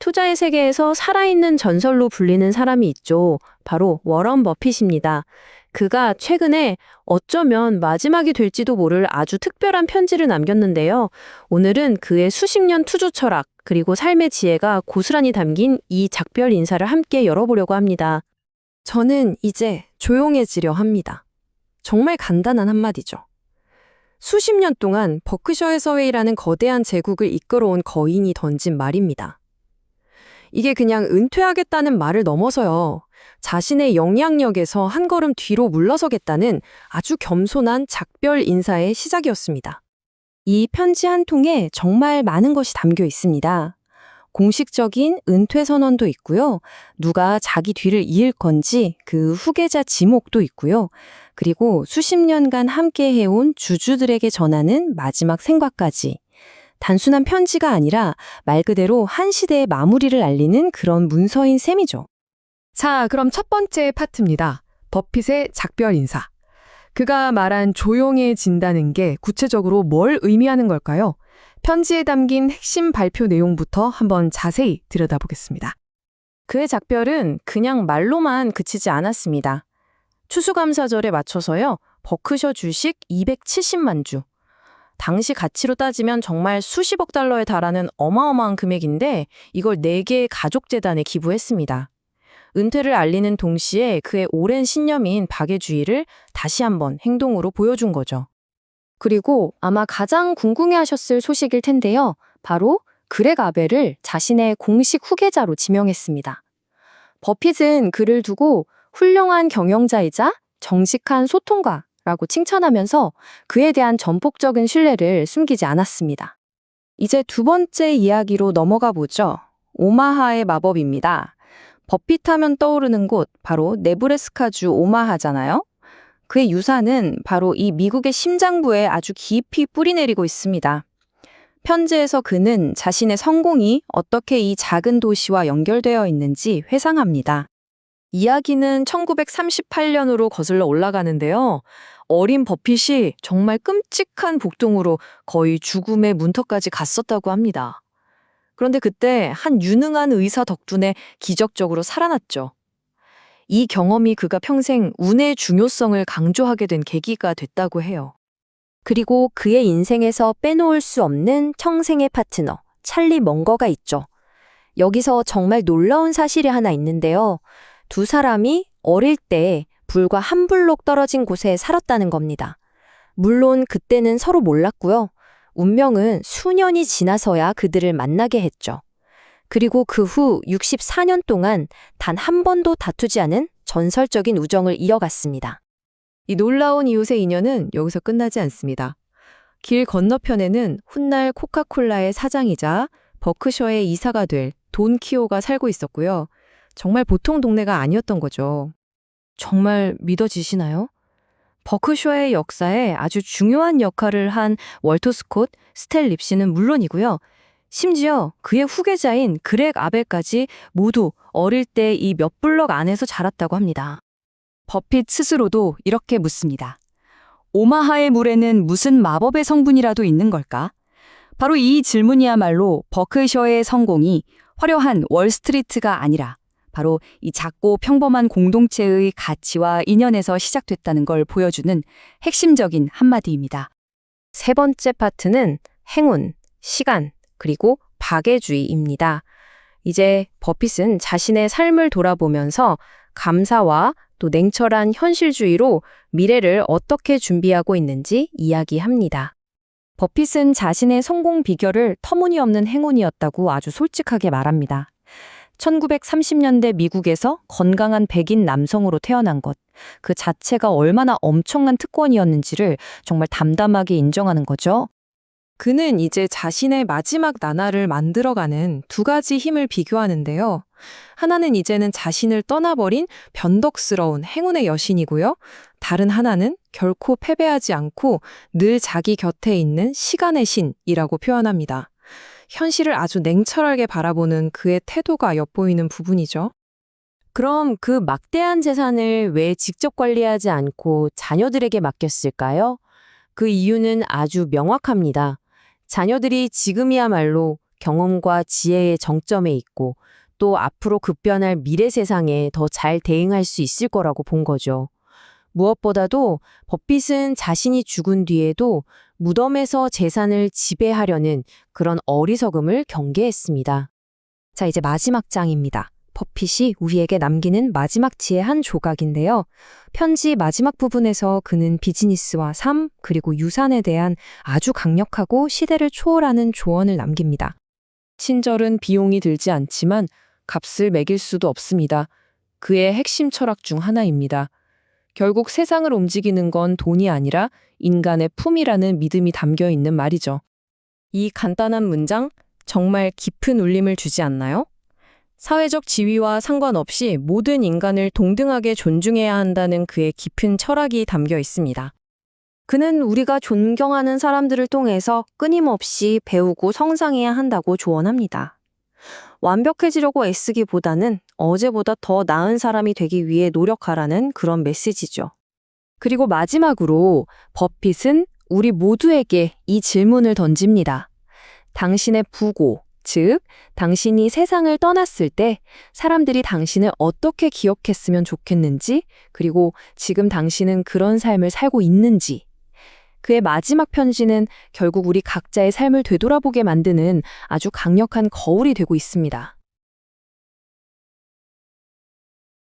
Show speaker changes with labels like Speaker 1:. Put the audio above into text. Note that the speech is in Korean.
Speaker 1: 투자의 세계에서 살아있는 전설로 불리는 사람이 있죠. 바로 워런 버핏입니다. 그가 최근에 어쩌면 마지막이 될지도 모를 아주 특별한 편지를 남겼는데요. 오늘은 그의 수십 년 투자 철학, 그리고 삶의 지혜가 고스란히 담긴 이 작별 인사를 함께 열어보려고 합니다. 저는 이제 조용해지려 합니다. 정말 간단한 한마디죠. 수십 년 동안 버크셔 서웨이라는 거대한 제국을 이끌어온 거인이 던진 말입니다. 이게 그냥 은퇴하겠다는 말을 넘어서요. 자신의 영향력에서 한 걸음 뒤로 물러서겠다는 아주 겸손한 작별 인사의 시작이었습니다. 이 편지 한 통에 정말 많은 것이 담겨 있습니다. 공식적인 은퇴 선언도 있고요. 누가 자기 뒤를 이을 건지 그 후계자 지목도 있고요. 그리고 수십 년간 함께 해온 주주들에게 전하는 마지막 생각까지. 단순한 편지가 아니라 말 그대로 한 시대의 마무리를 알리는 그런 문서인 셈이죠.
Speaker 2: 자, 그럼 첫 번째 파트입니다. 버핏의 작별 인사. 그가 말한 조용해진다는 게 구체적으로 뭘 의미하는 걸까요? 편지에 담긴 핵심 발표 내용부터 한번 자세히 들여다보겠습니다.
Speaker 1: 그의 작별은 그냥 말로만 그치지 않았습니다. 추수감사절에 맞춰서요. 버크셔 주식 270만 주. 당시 가치로 따지면 정말 수십억 달러에 달하는 어마어마한 금액인데 이걸 4개의 가족재단에 기부했습니다. 은퇴를 알리는 동시에 그의 오랜 신념인 박애주의를 다시 한번 행동으로 보여준 거죠. 그리고 아마 가장 궁금해하셨을 소식일 텐데요. 바로 그렉 아벨을 자신의 공식 후계자로 지명했습니다. 버핏은 그를 두고 훌륭한 경영자이자 정직한 소통가라고 칭찬하면서 그에 대한 전폭적인 신뢰를 숨기지 않았습니다. 이제 두 번째 이야기로 넘어가 보죠. 오마하의 마법입니다. 버핏 하면 떠오르는 곳 바로 네브래스카주 오마하잖아요. 그의 유산은 바로 이 미국의 심장부에 아주 깊이 뿌리내리고 있습니다. 편지에서 그는 자신의 성공이 어떻게 이 작은 도시와 연결되어 있는지 회상합니다. 이야기는 1938년으로 거슬러 올라가는데요. 어린 버핏이 정말 끔찍한 복통으로 거의 죽음의 문턱까지 갔었다고 합니다. 그런데 그때 한 유능한 의사 덕분에 기적적으로 살아났죠. 이 경험이 그가 평생 운의 중요성을 강조하게 된 계기가 됐다고 해요. 그리고 그의 인생에서 빼놓을 수 없는 평생의 파트너, 찰리 멍거가 있죠. 여기서 정말 놀라운 사실이 하나 있는데요. 두 사람이 어릴 때 불과 한 블록 떨어진 곳에 살았다는 겁니다. 물론 그때는 서로 몰랐고요. 운명은 수년이 지나서야 그들을 만나게 했죠. 그리고 그 후 64년 동안 단 한 번도 다투지 않은 전설적인 우정을 이어갔습니다. 이 놀라운 이웃의 인연은 여기서 끝나지 않습니다. 길 건너편에는 훗날 코카콜라의 사장이자 버크셔의 이사가 될 돈 키오가 살고 있었고요. 정말 보통 동네가 아니었던 거죠. 정말 믿어지시나요? 버크셔의 역사에 아주 중요한 역할을 한 월터 스콧, 스텔 립시는 물론이고요. 심지어 그의 후계자인 그렉 아벨까지 모두 어릴 때 이 몇 블럭 안에서 자랐다고 합니다.
Speaker 3: 버핏 스스로도 이렇게 묻습니다. 오마하의 물에는 무슨 마법의 성분이라도 있는 걸까? 바로 이 질문이야말로 버크셔의 성공이 화려한 월스트리트가 아니라 바로 이 작고 평범한 공동체의 가치와 인연에서 시작됐다는 걸 보여주는 핵심적인 한마디입니다.
Speaker 1: 세 번째 파트는 행운, 시간, 그리고 박애주의입니다. 이제 버핏은 자신의 삶을 돌아보면서 감사와 또 냉철한 현실주의로 미래를 어떻게 준비하고 있는지 이야기합니다. 버핏은 자신의 성공 비결을 터무니없는 행운이었다고 아주 솔직하게 말합니다. 1930년대 미국에서 건강한 백인 남성으로 태어난 것, 그 자체가 얼마나 엄청난 특권이었는지를 정말 담담하게 인정하는 거죠. 그는 이제 자신의 마지막 나날을 만들어가는 두 가지 힘을 비교하는데요. 하나는 이제는 자신을 떠나버린 변덕스러운 행운의 여신이고요. 다른 하나는 결코 패배하지 않고 늘 자기 곁에 있는 시간의 신이라고 표현합니다. 현실을 아주 냉철하게 바라보는 그의 태도가 엿보이는 부분이죠. 그럼 그 막대한 재산을 왜 직접 관리하지 않고 자녀들에게 맡겼을까요? 그 이유는 아주 명확합니다. 자녀들이 지금이야말로 경험과 지혜의 정점에 있고 또 앞으로 급변할 미래 세상에 더 잘 대응할 수 있을 거라고 본 거죠. 무엇보다도 버핏은 자신이 죽은 뒤에도 무덤에서 재산을 지배하려는 그런 어리석음을 경계했습니다. 자, 이제 마지막 장입니다. 버핏이 우리에게 남기는 마지막 지혜 한 조각인데요. 편지 마지막 부분에서 그는 비즈니스와 삶, 그리고 유산에 대한 아주 강력하고 시대를 초월하는 조언을 남깁니다. 친절은 비용이 들지 않지만 값을 매길 수도 없습니다. 그의 핵심 철학 중 하나입니다. 결국 세상을 움직이는 건 돈이 아니라 인간의 품이라는 믿음이 담겨 있는 말이죠. 이 간단한 문장, 정말 깊은 울림을 주지 않나요? 사회적 지위와 상관없이 모든 인간을 동등하게 존중해야 한다는 그의 깊은 철학이 담겨 있습니다. 그는 우리가 존경하는 사람들을 통해서 끊임없이 배우고 성장해야 한다고 조언합니다. 완벽해지려고 애쓰기보다는 어제보다 더 나은 사람이 되기 위해 노력하라는 그런 메시지죠. 그리고 마지막으로 버핏은 우리 모두에게 이 질문을 던집니다. 당신의 부고, 즉, 당신이 세상을 떠났을 때 사람들이 당신을 어떻게 기억했으면 좋겠는지, 그리고 지금 당신은 그런 삶을 살고 있는지. 그의 마지막 편지는 결국 우리 각자의 삶을 되돌아보게 만드는 아주 강력한 거울이 되고 있습니다.